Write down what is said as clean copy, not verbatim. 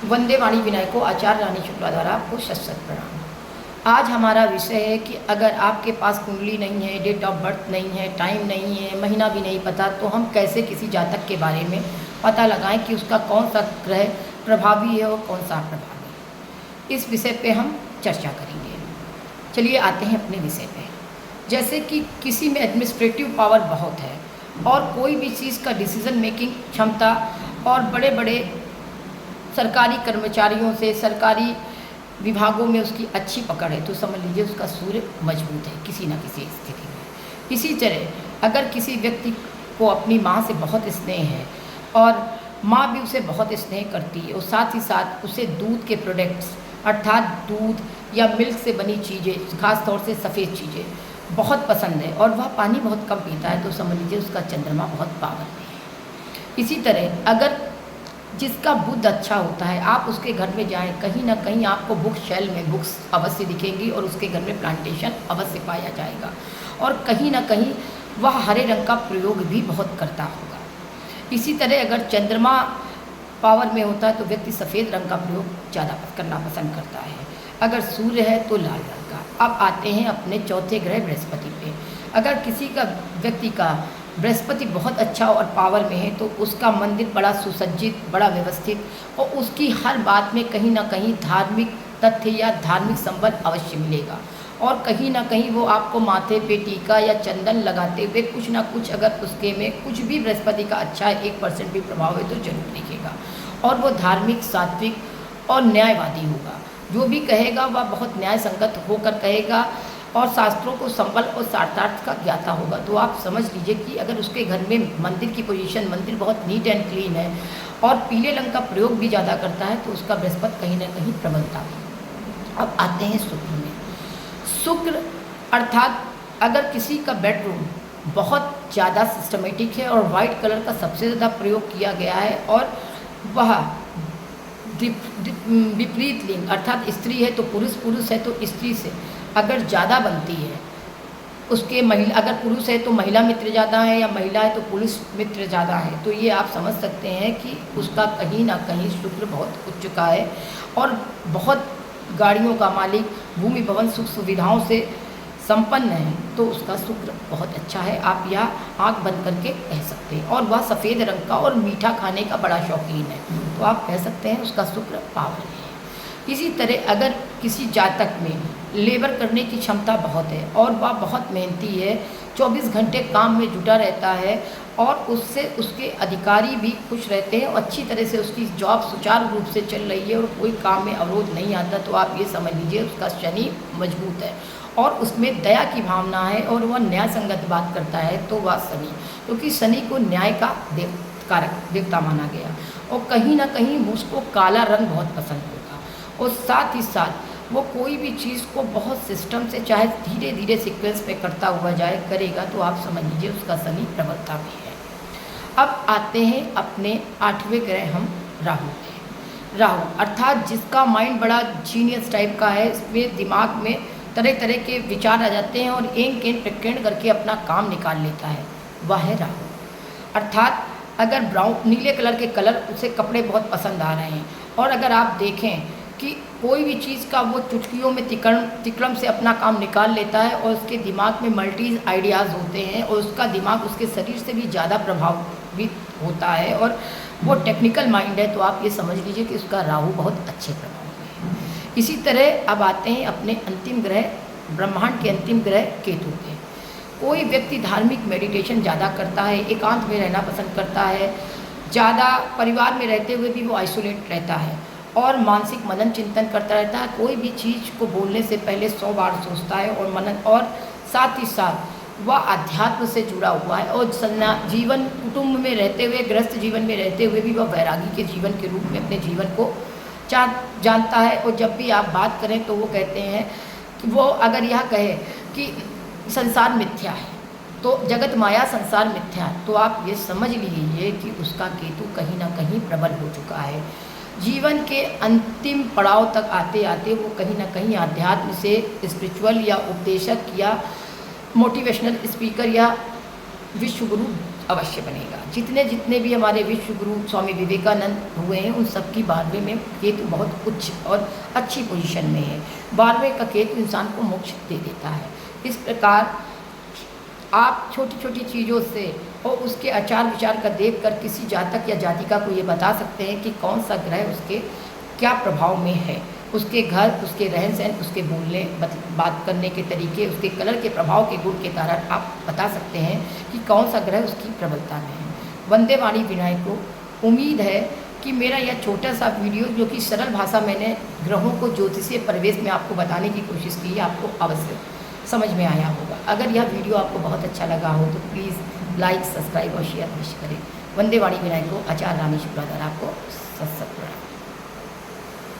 वंदे वाणी विनायको आचार्य रानी शुक्ला द्वारा आपको शत प्रणाम। आज हमारा विषय है कि अगर आपके पास कुंडली नहीं है, डेट ऑफ बर्थ नहीं है, टाइम नहीं है, महीना भी नहीं पता, तो हम कैसे किसी जातक के बारे में पता लगाएं कि उसका कौन सा ग्रह प्रभावी है और कौन सा अप्रभावी है। इस विषय पे हम चर्चा करेंगे। चलिए आते हैं अपने विषय पे। जैसे कि किसी में एडमिनिस्ट्रेटिव पावर बहुत है और कोई भी चीज़ का डिसीज़न मेकिंग क्षमता और बड़े बड़े सरकारी कर्मचारियों से, सरकारी विभागों में उसकी अच्छी पकड़ है, तो समझ लीजिए उसका सूर्य मजबूत है किसी न किसी स्थिति में। इसी तरह अगर किसी व्यक्ति को अपनी माँ से बहुत स्नेह है और माँ भी उसे बहुत स्नेह करती है और साथ ही साथ उसे दूध के प्रोडक्ट्स अर्थात दूध या मिल्क से बनी चीज़ें, ख़ास तौर से सफ़ेद चीज़ें बहुत पसंद है और वह पानी बहुत कम पीता है, तो समझ लीजिए उसका चंद्रमा बहुत पावर में है। इसी तरह अगर जिसका बुद्ध अच्छा होता है, आप उसके घर में जाएं, कहीं ना कहीं आपको बुक शेल में बुक्स अवश्य दिखेंगी और उसके घर में प्लांटेशन अवश्य पाया जाएगा और कहीं ना कहीं वह हरे रंग का प्रयोग भी बहुत करता होगा। इसी तरह अगर चंद्रमा पावर में होता है तो व्यक्ति सफ़ेद रंग का प्रयोग ज़्यादा करना पसंद करता है। अगर सूर्य है तो लाल रंग का। अब आते हैं अपने चौथे ग्रह बृहस्पति पे। अगर किसी का व्यक्ति का बृहस्पति बहुत अच्छा और पावर में है तो उसका मंदिर बड़ा सुसज्जित, बड़ा व्यवस्थित और उसकी हर बात में कहीं ना कहीं धार्मिक तथ्य या धार्मिक संबंध अवश्य मिलेगा और कहीं ना कहीं वो आपको माथे पे टीका या चंदन लगाते हुए कुछ ना कुछ, अगर उसके में कुछ भी बृहस्पति का अच्छा है 1% भी प्रभाव है तो जरूर दिखेगा और वो धार्मिक, सात्विक और न्यायवादी होगा। जो भी कहेगा वह बहुत न्याय संगत होकर कहेगा और शास्त्रों को संबल और शास्त्रार्थ का ज्ञाता होगा। तो आप समझ लीजिए कि अगर उसके घर में मंदिर की पोजीशन, मंदिर बहुत नीट एंड क्लीन है और पीले रंग का प्रयोग भी ज़्यादा करता है तो उसका बृहस्पति कहीं ना कहीं प्रबलता है। अब आते हैं शुक्र में। शुक्र अर्थात अगर किसी का बेडरूम बहुत ज़्यादा सिस्टमेटिक है और वाइट कलर का सबसे ज़्यादा प्रयोग किया गया है और वह विपरीत लिंग अर्थात स्त्री है तो पुरुष, पुरुष है तो स्त्री से अगर ज़्यादा बनती है, उसके महिला, अगर पुरुष है तो महिला मित्र ज़्यादा है या महिला है तो पुरुष मित्र ज़्यादा है, तो ये आप समझ सकते हैं कि उसका कहीं ना कहीं शुक्र बहुत उच्च चुका है और बहुत गाड़ियों का मालिक, भूमि भवन सुख सुविधाओं से संपन्न है, तो उसका शुक्र बहुत अच्छा है। आप यह आँख बंद करके कह सकते हैं और वह सफ़ेद रंग का और मीठा खाने का बड़ा शौकीन है, तो आप कह सकते हैं उसका शुक्र पावर है। इसी तरह अगर किसी जातक में लेबर करने की क्षमता बहुत है और वह बहुत मेहनती है, 24 घंटे काम में जुटा रहता है और उससे उसके अधिकारी भी खुश रहते हैं और अच्छी तरह से उसकी जॉब सुचारू रूप से चल रही है और कोई काम में अवरोध नहीं आता, तो आप ये समझ लीजिए उसका शनि मजबूत है और उसमें दया की भावना है और वह न्याय संगत बात करता है, तो वह शनि, क्योंकि शनि को न्याय का देवता माना गया और कहीं ना कहीं उसको काला रंग बहुत पसंद होगा और साथ ही साथ वो कोई भी चीज़ को बहुत सिस्टम से, चाहे धीरे धीरे सीक्वेंस पे करता हुआ जाए, करेगा, तो आप समझ लीजिए उसका शनि प्रबलता भी है। अब आते हैं अपने 8वें ग्रह हम राहु पे। राहु अर्थात जिसका माइंड बड़ा जीनियस टाइप का है, इसमें दिमाग में तरह तरह के विचार आ जाते हैं और एक केंद्र प्रकेंद्र करके अपना काम निकाल लेता है, वह है राहु। अर्थात अगर ब्राउन नीले कलर के कलर उसे कपड़े बहुत पसंद आ रहे हैं और अगर आप देखें कि कोई भी चीज़ का वो चुटकियों में तिकड़म से अपना काम निकाल लेता है और उसके दिमाग में मल्टीज आइडियाज़ होते हैं और उसका दिमाग उसके शरीर से भी ज़्यादा प्रभावित होता है और वो टेक्निकल माइंड है, तो आप ये समझ लीजिए कि उसका राहु बहुत अच्छे प्रभाव में है। इसी तरह अब आते हैं अपने अंतिम ग्रह, ब्रह्मांड के अंतिम ग्रह केतु पे। कोई व्यक्ति धार्मिक मेडिटेशन ज़्यादा करता है, एकांत में रहना पसंद करता है, ज़्यादा परिवार में रहते हुए भी वो आइसोलेट रहता है और मानसिक मनन चिंतन करता रहता है। कोई भी चीज़ को बोलने से पहले 100 बार सोचता है और मनन, और साथ ही साथ वह अध्यात्म से जुड़ा हुआ है और जीवन कुटुंब में रहते हुए, गृहस्थ जीवन में रहते हुए भी वह वैरागी के जीवन के रूप में अपने जीवन को जानता है। और जब भी आप बात करें तो वो कहते हैं कि वो अगर यह कहे कि संसार मिथ्या है तो जगत माया संसार मिथ्या है, तो आप ये समझ लीजिए कि उसका केतु कहीं ना कहीं प्रबल हो चुका है। जीवन के अंतिम पड़ाव तक आते आते वो कहीं ना कहीं आध्यात्म से, स्पिरिचुअल या उपदेशक या मोटिवेशनल स्पीकर या विश्व गुरु अवश्य बनेगा। जितने जितने भी हमारे विश्व गुरु स्वामी विवेकानंद हुए हैं, उन सब की 12वें में केतु बहुत उच्च और अच्छी पोजीशन में है। 12वें का केतु इंसान को मोक्ष दे देता है। इस प्रकार आप छोटी छोटी चीज़ों से और उसके आचार विचार का देख कर किसी जातक या जातिका को ये बता सकते हैं कि कौन सा ग्रह उसके क्या प्रभाव में है। उसके घर, उसके रहन सहन, उसके बोलने बात करने के तरीके, उसके कलर के प्रभाव के गुण के कारण आप बता सकते हैं कि कौन सा ग्रह उसकी प्रबलता में है। वंदे वाणी विनायक को उम्मीद है कि मेरा यह छोटा सा वीडियो, जो कि सरल भाषा मैंने ग्रहों को ज्योतिषीय परिवेश में आपको बताने की कोशिश की है, आपको अवश्य समझ में आया होगा। अगर यह वीडियो आपको बहुत अच्छा लगा हो तो प्लीज़ लाइक, सब्सक्राइब और शेयर अवश्य करें। वंदे वाणी विनायक को आचार्य रामेश्वर आपको सत सत प्रणाम।